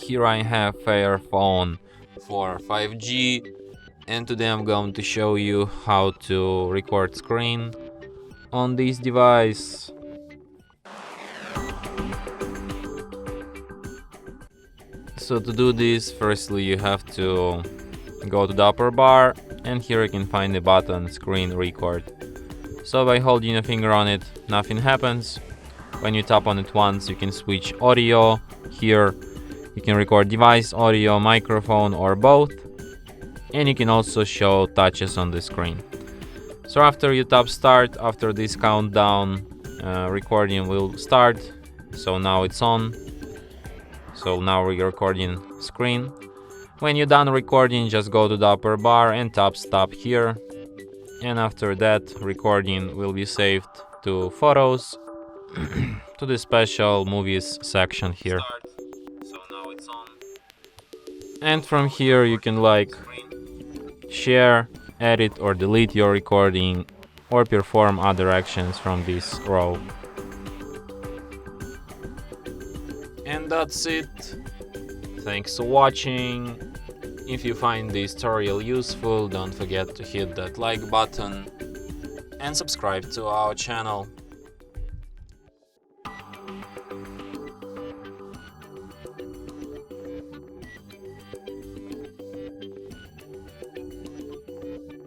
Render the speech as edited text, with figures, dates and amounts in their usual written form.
Here I have FAIRPHONE for 5G, and today I'm going to show you how to record screen on this device. So to do this, firstly you have to go to the upper bar, and here you can find the button Screen Record. So by holding a finger on it, nothing happens. When you tap on it once, you can switch audio. Here you can record device audio, microphone, or both, and you can also show touches on the screen. So after you tap start, after this countdown, recording will start. So now it's on. So now we're recording screen. When you're done recording, just go to the upper bar and tap stop here, and after that recording will be saved to photos to the special movies section here. So now it's on. And from here you can share, edit or delete your recording, or perform other actions from this row. And that's it. Thanks for watching. If you find this tutorial useful, don't forget to hit that like button and subscribe to our channel.